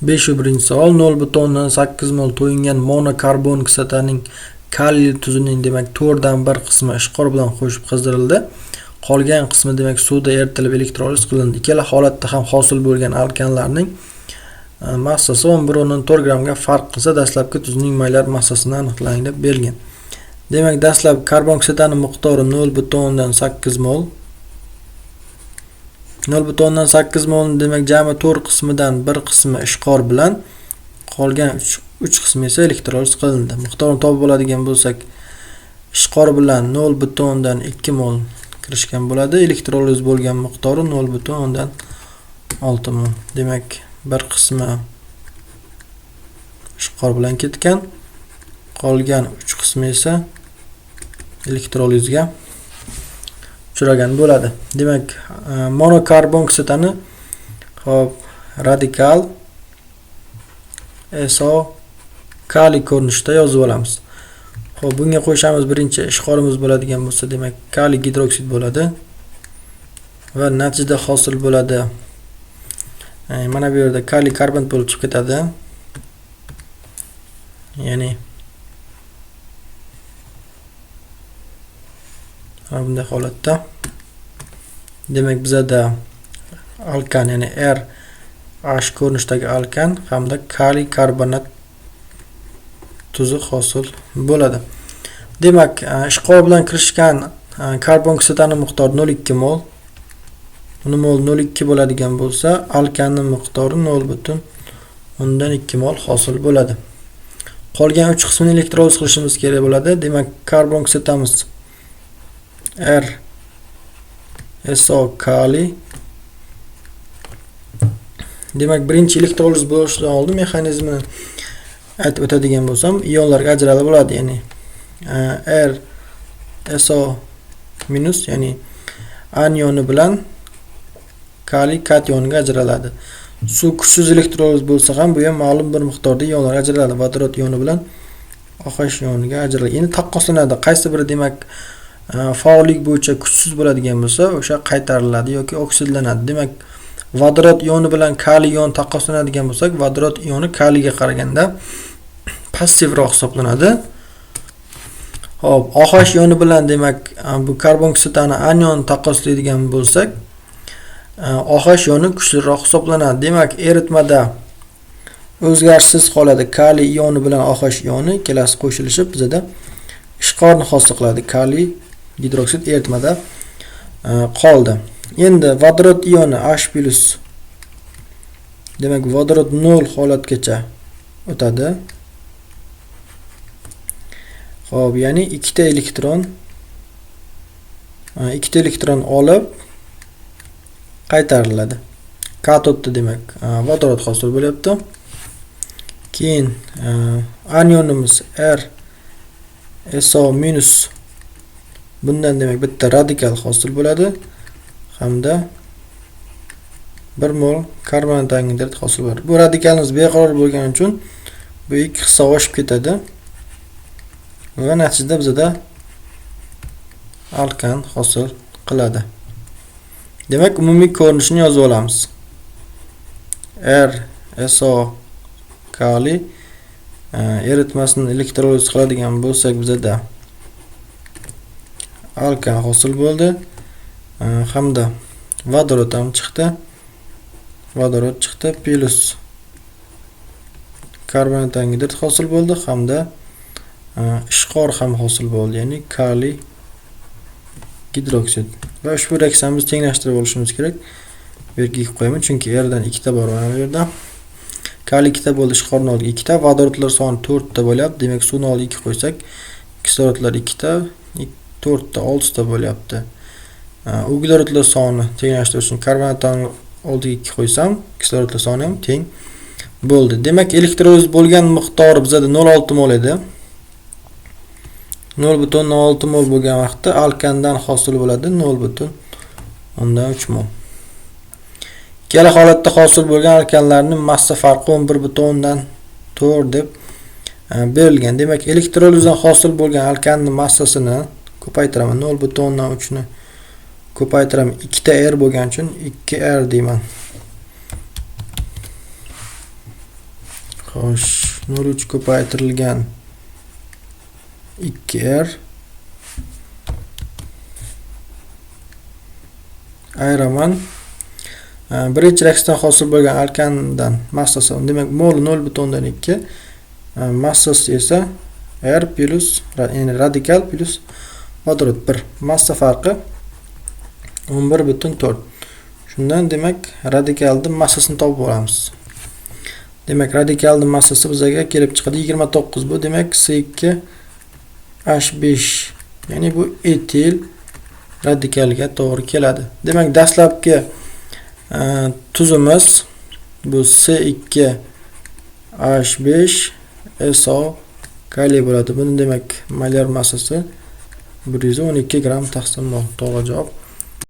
5-birinchi savol 0,8 mol to'yingan monokarbon kislotaning kaliy tuzining demak 4dan 1 qismi ishqor bilan qo'shib qizdirildi. Qolgan qismi demak suvda eritilib elektroliz qilindi. Ikkala holatda ham hosil bo'lgan alkanlarning massasi 11.4 grammga farq qilsa dastlabki tuzning maylar massasini aniqlang deb berilgan. Demak, dastlab karbon kislotaning miqdori 0,8 mol. 0,8 mol demak jami 4 qismidan 1 qismi ishqor bilan qolgan 3 qismi esa elektroliz qilindi. Miqdorini topib oladigan bo'lsak, ishqor bilan 0,2 mol kirishgan bo'ladi. Elektroliz bo'lgan miqdori 0,6 mol. Demak, bir qismi ishqor bilan ketgan, qolgan 3 qismi esa elektrolizga uchragan bo'ladi. Demak, monokarbon kislotani hop radikal SO kaliy ko'rinishda yozib olamiz. Hop, bunga qo'shamiz birinchi ishqorimiz bo'ladigan bo'lsa, demak, kaliy gidroksid bo'ladi va natijada hosil bo'ladi. Mana bu yerda kaliy karbonat bo'lib chiqib ketadi. Ya'ni bunday holatda demak bizada alkan, ya'ni RH ko'rinishidagi alkan hamda kaliy karbonat tuzi hosil bo'ladi. Demak, ishqor bilan kirishgan karbon kislotaning miqdori 0,2 mol. Uni mol 0,2 bo'ladigan bo'lsa, alkanning miqdori 0,2 mol hosil bo'ladi. Qolgan 3 qismini elektroliz qilishimiz kerak bo'ladi. Demak, karbon kislotamiz SO kaliy. Demak, birinchi elektroliz bo'lishdan oldin mexanizmini aytib o'tadigan bo'lsam, ionlarga ajralib bo'ladi, ya'ni SO minus, ya'ni anioni bilan kaliy katyoniga ajraladi. Suv kuchsiz elektroliz bo'lsa ham bu ham ma'lum bir miqdorda ionlarga ajraladi. Vodorod ioni bilan OH ioniga ajraladi. Endi taqqoslanadi. Qaysi biri demak faollik bo'yicha kuchsiz bo'ladigan bo'lsa, o'sha qaytariladi yoki oksidlanadi. Demak, vodorod ioni bilan kaliy ion taqqoslanadigan bo'lsak, vodorod ioni kaliyga qaraganda passivroq hisoblanadi. Hop, OH ioni bilan demak bu karbon kislotani anion taqqoslaydigan bo'lsak, OH ioni kuchliroq hisoblanadi. Demak, eritmada o'zgarishsiz qoladi kaliy ioni bilan OH ioni ikkalasi qo'shilishib bizada ishqorni hosil qiladi. Kaliy gidroksid eritmada qoldi. Endi vodorod ioni H+, demak vodorod 0 holatgacha o'tadi. Xo'p, ya'ni 2 ta elektron olib qaytariladi. Katodda demak vodorod hosil bo'lyapti. Keyin anionimiz SO minus, bundan demak bitta radikal hosil bo'ladi hamda 1 mol karbonat angidrid hosil bo'ladi. Bu radikalimiz beqaror bo'lgani uchun bu ikki hissa oshib ketadi va natijada bizda alkan hosil qiladi. Demak, umumiy ko'rinishini yozib olamiz. SO kaliy eritmasini elektroliz qiladigan bo'lsak, bizda alkan hosil bo'ldi hamda vodorod ham chiqdi. Vodorod chiqdi, plus karbonat angidrid hosil bo'ldi hamda ishqor ham hosil bo'ldi, ya'ni kaliy gidroksid. Va ushbu reaksiyani biz tenglashtirib olishimiz kerak. Bu yerga qo'yaman, chunki erdan 2 ta bor mana bu yerda. Kaliy 2 ta bo'ldi, ishqorni oldiga 2 ta, vodorodlar soni 4 ta bo'lyapti. Demak, suvni oldiga 2 qo'ysak, kislorodlar 2 ta, 4 ta, 6 ta bo'lyapti. Uglerodlar soni tenglashtirish uchun karbonatni oldiga 2 qo'ysam, kislorodlar soni ham teng bo'ldi. Demak, elektroliz bo'lgan miqdori bizda 0,6 mol edi. 0,6 mol bo'lgan vaqtda alkandan hosil bo'ladi 0,3 mol. Ikkala holatda hosil bo'lgan alkanlarning massa farqi 11,4 deb berilgan. Demak, elektrolizdan hosil bo'lgan alkanning massasini ko'paytiraman. 0,3 ni ko'paytiraman. 2 ta R bo'lgani uchun 2R deyman. Xo'sh, 0,3 ko'paytirilgan 2R ayiraman. Birinchi reaksiyadan hosil bo'lgan alkandan massasi, demak mol 0,2, massasi esa R plus ya'ni radikal plus vodorod 1. Massa farqi 11,4. Shundan demak radikalning massasini topib olamiz. Demak radikalning massasi bizga kelib chiqadi 29. Bu demak C2H5, ya'ni bu etil radikalga to'g'ri keladi. Demak dastlabki tuzimiz bu C2H5SO kaliy bo'ladi. Buni demak molar massasi 112 gram taqsim to'g'ri javob.